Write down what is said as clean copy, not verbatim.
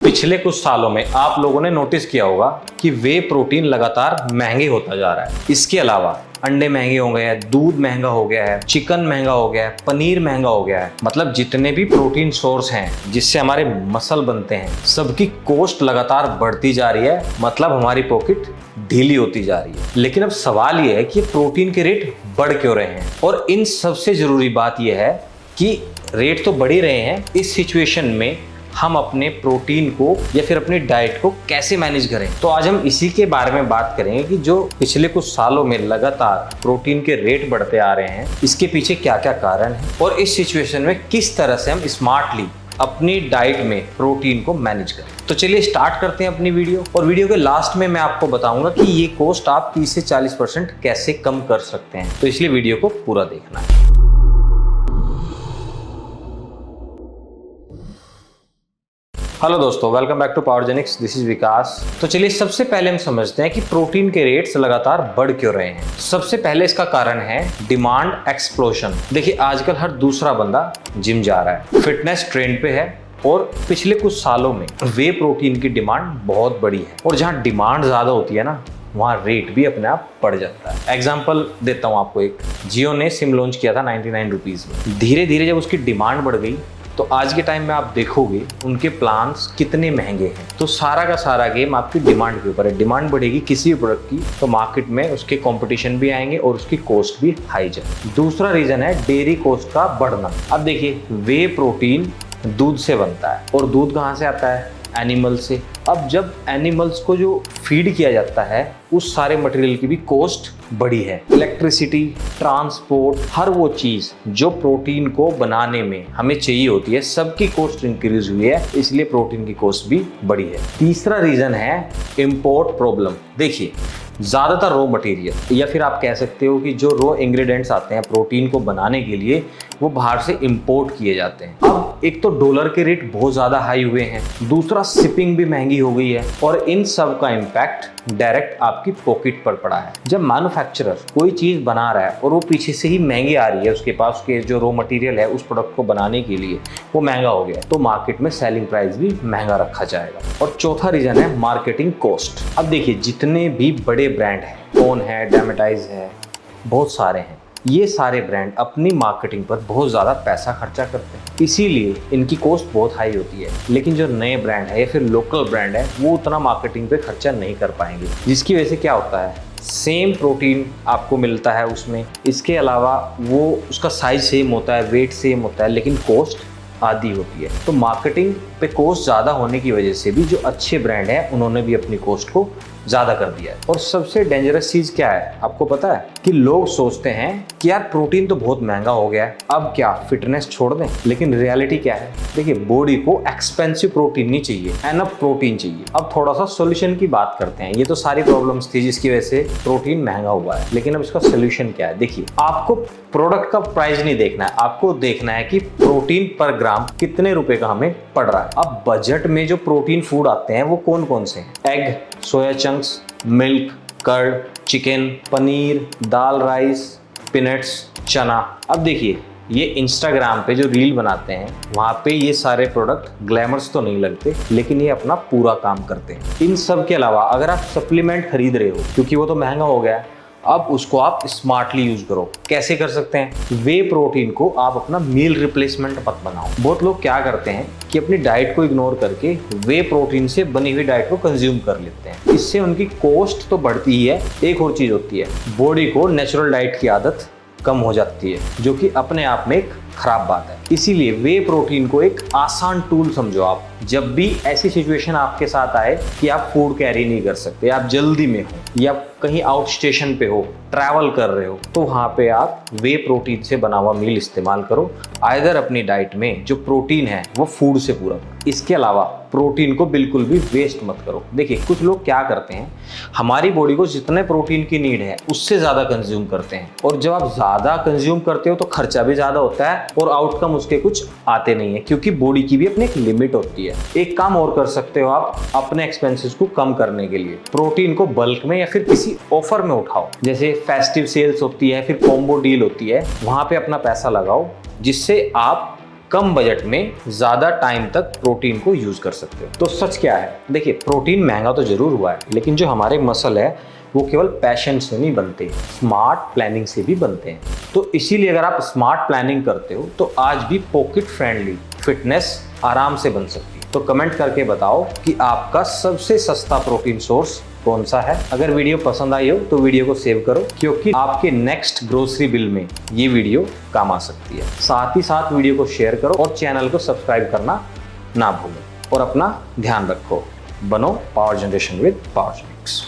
पिछले कुछ सालों में आप लोगों ने नोटिस किया होगा कि वे प्रोटीन लगातार महंगे होता जा रहा है। इसके अलावा अंडे महंगे हो गए हैं, दूध महंगा हो गया है, चिकन महंगा हो गया है, पनीर महंगा हो गया है। मतलब जितने भी प्रोटीन सोर्स हैं जिससे हमारे मसल बनते हैं, सबकी कॉस्ट लगातार बढ़ती जा रही है। मतलब हमारी पॉकेट ढीली होती जा रही है। लेकिन अब सवाल यह है कि प्रोटीन के रेट बढ़ क्यों रहे हैं, और इन सबसे जरूरी बात यह है कि रेट तो बढ़ ही रहे हैं, इस सिचुएशन में हम अपने प्रोटीन को या फिर अपनी डाइट को कैसे मैनेज करें। तो आज हम इसी के बारे में बात करेंगे कि जो पिछले कुछ सालों में लगातार प्रोटीन के रेट बढ़ते आ रहे हैं, इसके पीछे क्या क्या कारण है और इस सिचुएशन में किस तरह से हम स्मार्टली अपनी डाइट में प्रोटीन को मैनेज करें। तो चलिए स्टार्ट करते हैं अपनी वीडियो, और वीडियो के लास्ट में मैं आपको बताऊंगा कि ये कॉस्ट आप 30 से 40% कैसे कम कर सकते हैं। तो इसलिए वीडियो को पूरा देखना है। हेलो दोस्तों, welcome back to Powergenics. This is Vikas. तो चलिए सबसे पहले हम समझते हैं कि प्रोटीन के रेट्स लगातार बढ़ क्यों रहे हैं। सबसे पहले इसका कारण है डिमांड एक्सप्लोजन। देखिए आजकल हर दूसरा बंदा जिम जा रहा है, फिटनेस ट्रेंड पे है, और पिछले कुछ सालों में वे प्रोटीन की डिमांड बहुत बड़ी है। और जहाँ डिमांड ज्यादा होती है ना, वहाँ रेट भी अपने आप बढ़ जाता है। एग्जाम्पल देता हूँ आपको एक। जियो ने सिम लॉन्च किया था 99 रुपीज में। धीरे धीरे जब उसकी डिमांड बढ़ गई तो आज के टाइम में आप देखोगे उनके प्लान्स कितने महंगे हैं। तो सारा का सारा गेम आपकी डिमांड के ऊपर है। डिमांड बढ़ेगी किसी भी प्रोडक्ट की तो मार्केट में उसके कंपटीशन भी आएंगे और उसकी कॉस्ट भी हाई जाएगी। दूसरा रीजन है डेयरी कॉस्ट का बढ़ना। अब देखिए वे प्रोटीन दूध से बनता है, और दूध कहाँ से आता है? एनिमल से। अब जब एनिमल्स को जो फीड किया जाता है उस सारे मटेरियल की भी कॉस्ट बढ़ी है। इलेक्ट्रिसिटी, ट्रांसपोर्ट, हर वो चीज जो प्रोटीन को बनाने में हमें चाहिए होती है, सबकी कॉस्ट इंक्रीज हुई है, इसलिए प्रोटीन की कॉस्ट भी बढ़ी है। तीसरा रीजन है इंपोर्ट प्रॉब्लम। देखिए ज़्यादातर रॉ मटेरियल या फिर आप कह सकते हो कि जो रॉ इंग्रेडिएंट्स आते हैं प्रोटीन को बनाने के लिए, वो बाहर से इंपोर्ट किए जाते हैं। अब एक तो डॉलर के रेट बहुत ज़्यादा हाई हुए हैं, दूसरा शिपिंग भी महंगी हो गई है, और इन सब का इम्पैक्ट डायरेक्ट आपकी पॉकेट पर पड़ा है। जब मैन्युफैक्चरर कोई चीज़ बना रहा है और वो पीछे से ही महंगी आ रही है, उसके पास के जो रॉ मटेरियल है उस प्रोडक्ट को बनाने के लिए वो महंगा हो गया, तो मार्केट में सेलिंग प्राइस भी महंगा रखा जाएगा। और चौथा रीजन है मार्केटिंग कॉस्ट। अब देखिए जितने भी बड़े ब्रांड हैं, कौन है, डेमेटाइज है, बहुत सारे हैं, ये सारे ब्रांड अपनी मार्केटिंग पर बहुत ज़्यादा पैसा खर्चा करते हैं, इसीलिए इनकी कॉस्ट बहुत हाई होती है। लेकिन जो नए ब्रांड है या फिर लोकल ब्रांड है, वो उतना मार्केटिंग पे खर्चा नहीं कर पाएंगे, जिसकी वजह से क्या होता है, सेम प्रोटीन आपको मिलता है उसमें, इसके अलावा वो उसका साइज सेम होता है, वेट सेम होता है, लेकिन कॉस्ट आधी होती है। तो मार्केटिंग पे कॉस्ट ज़्यादा होने की वजह से भी जो अच्छे ब्रांड हैं उन्होंने भी अपनी कॉस्ट को ज़्यादा कर दिया है। और सबसे डेंजरस चीज़ क्या है आपको पता है? कि लोग सोचते हैं कि यार प्रोटीन तो बहुत महंगा हो गया है, अब क्या फिटनेस छोड़ दें। लेकिन रियलिटी क्या है? देखिए बॉडी को एक्सपेंसिव प्रोटीन नहीं चाहिए, एनफ प्रोटीन चाहिए। अब थोड़ा सा सोल्यूशन की बात करते हैं। ये तो सारी प्रॉब्लम्स थी जिसकी वजह से प्रोटीन महंगा हुआ है, लेकिन अब इसका सोल्यूशन क्या है? देखिए आपको प्रोडक्ट का प्राइस नहीं देखना है, आपको देखना है कि प्रोटीन पर ग्राम कितने रुपए का हमें पड़ रहा है। अब बजट में जो प्रोटीन फूड आते हैं वो कौन कौन से हैं? Egg, soya chunks, milk, curd, chicken, paneer, dal, rice, peanuts, chana. अब देखिए ये इंस्टाग्राम पे जो रील बनाते हैं वहाँ पे ये सारे प्रोडक्ट ग्लैमर्स तो नहीं लगते, लेकिन ये अपना पूरा काम करते हैं। इन सब के अलावा अगर आप सप्लीमेंट खरीद रहे हो, क्योंकि वो तो महंगा हो गया है, अब उसको आप स्मार्टली यूज करो। कैसे कर सकते हैं? वे प्रोटीन को आप अपना मील रिप्लेसमेंट मत बनाओ। बहुत लोग क्या करते हैं कि अपनी डाइट को इग्नोर करके वे प्रोटीन से बनी हुई डाइट को कंज्यूम कर लेते हैं। इससे उनकी कॉस्ट तो बढ़ती ही है, एक और चीज होती है, बॉडी को नेचुरल डाइट की आदत कम हो जाती है, जो कि अपने आप में एक खराब बात है। इसीलिए वे प्रोटीन को एक आसान टूल समझो। आप जब भी ऐसी सिचुएशन आपके साथ आए कि आप फूड कैरी नहीं कर सकते, आप जल्दी में हो या कहीं आउट स्टेशन पे हो, ट्रैवल कर रहे हो, तो वहाँ पे आप वे प्रोटीन से बना हुआ मील इस्तेमाल करो। आइदर अपनी डाइट में जो प्रोटीन है वो फूड से पूरा करो। इसके अलावा प्रोटीन को बिल्कुल भी वेस्ट मत करो। देखिए कुछ लोग क्या करते हैं, हमारी बॉडी को जितने प्रोटीन की नीड है उससे ज़्यादा कंज्यूम करते हैं, और जब आप ज़्यादा कंज्यूम करते हो तो खर्चा भी ज़्यादा होता है और आउटकम उसके कुछ आते नहीं है, क्योंकि बॉडी की भी अपनी एक लिमिट होती है। एक काम और कर सकते हो आप अपने एक्सपेंसेस को कम करने के लिए, प्रोटीन को बल्क में या फिर किसी ऑफर में उठाओ। जैसे फेस्टिव सेल्स होती है, फिर कॉम्बो डील होती है, वहाँ पे अपना पैसा लगाओ, जिससे आप कम बजट में ज्यादा टाइम तक प्रोटीन को यूज कर सकते हो। तो सच क्या है? देखिए, प्रोटीन महंगा तो जरूर हुआ है, लेकिन जो हमारे मसल है वो केवल पैशन से नहीं बनते, स्मार्ट प्लानिंग से भी बनते हैं। तो इसीलिए अगर आप स्मार्ट प्लानिंग करते हो तो आज भी पॉकेट फ्रेंडली फिटनेस आराम से बन सकती है। तो कमेंट करके बताओ कि आपका सबसे सस्ता प्रोटीन सोर्स कौन सा है। अगर वीडियो पसंद आई हो तो वीडियो को सेव करो, क्योंकि आपके नेक्स्ट ग्रोसरी बिल में ये वीडियो काम आ सकती है। साथ ही साथ वीडियो को शेयर करो और चैनल को सब्सक्राइब करना ना भूलो। और अपना ध्यान रखो। बनो पावर जनरेशन विद पावर जेनिक्स।